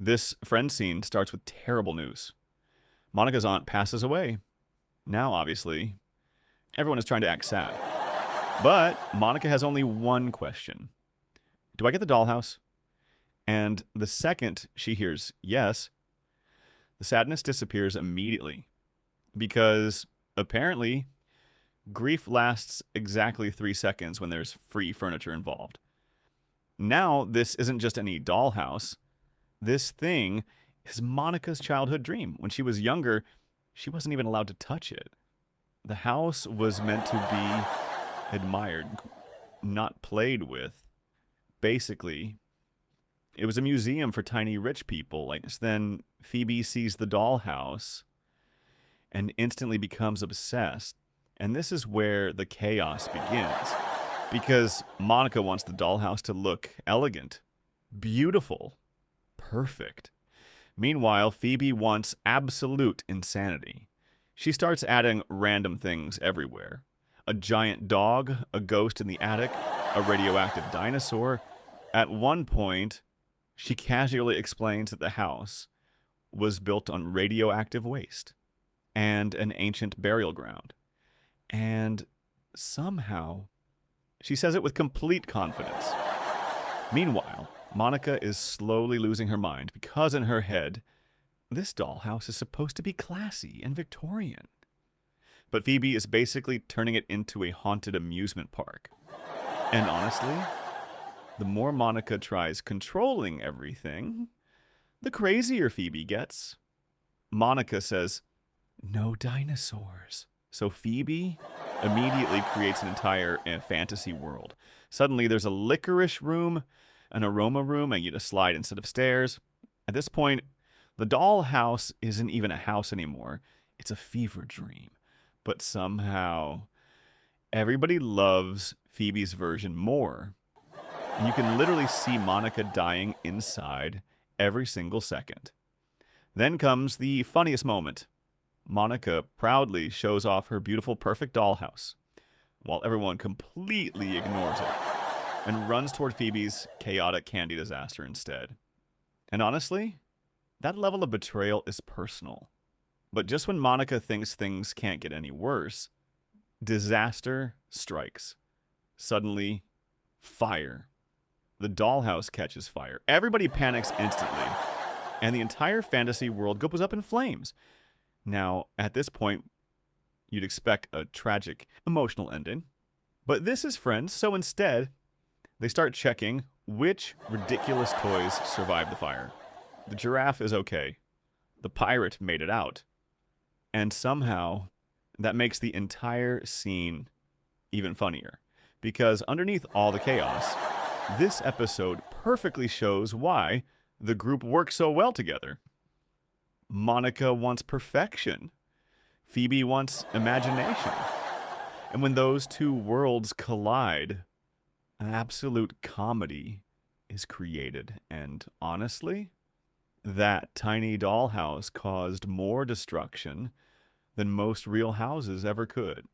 This friend scene starts with terrible news. Monica's aunt passes away. Now, obviously, everyone is trying to act sad. But Monica has only one question. Do I get the dollhouse? And the second she hears yes, the sadness disappears immediately. Because apparently, grief lasts exactly 3 seconds when there's free furniture involved. Now, this isn't just any dollhouse. This thing is Monica's childhood dream. When she was younger, she wasn't even allowed to touch it. The house was meant to be admired, not played with. Basically, it was a museum for tiny rich people. Then Phoebe sees the dollhouse and instantly becomes obsessed. And this is where the chaos begins. Because Monica wants the dollhouse to look elegant, beautiful, perfect. Meanwhile, Phoebe wants absolute insanity. She starts adding random things everywhere. A giant dog, a ghost in the attic, a radioactive dinosaur. At one point, she casually explains that the house was built on radioactive waste and an ancient burial ground. And somehow, she says it with complete confidence. Meanwhile, Monica is slowly losing her mind because in her head, this dollhouse is supposed to be classy and Victorian. But Phoebe is basically turning it into a haunted amusement park. And honestly, the more Monica tries controlling everything, the crazier Phoebe gets. Monica says, "No dinosaurs." So Phoebe immediately creates an entire fantasy world. Suddenly there's a licorice room, an aroma room, and you get a slide instead of stairs. At this point, the dollhouse isn't even a house anymore. It's a fever dream. But somehow, everybody loves Phoebe's version more. And you can literally see Monica dying inside every single second. Then comes the funniest moment. Monica proudly shows off her beautiful, perfect dollhouse, while everyone completely ignores it and runs toward Phoebe's chaotic candy disaster instead. And honestly, that level of betrayal is personal. But just when Monica thinks things can't get any worse, disaster strikes. Suddenly, fire. The dollhouse catches fire. Everybody panics instantly, and the entire fantasy world goes up in flames. Now, at this point, you'd expect a tragic, emotional ending. But this is Friends, so instead, they start checking which ridiculous toys survived the fire. The giraffe is okay. The pirate made it out. And somehow, that makes the entire scene even funnier. Because underneath all the chaos, this episode perfectly shows why the group works so well together. Monica wants perfection. Phoebe wants imagination. And when those two worlds collide, an absolute comedy is created. And honestly, that tiny dollhouse caused more destruction than most real houses ever could.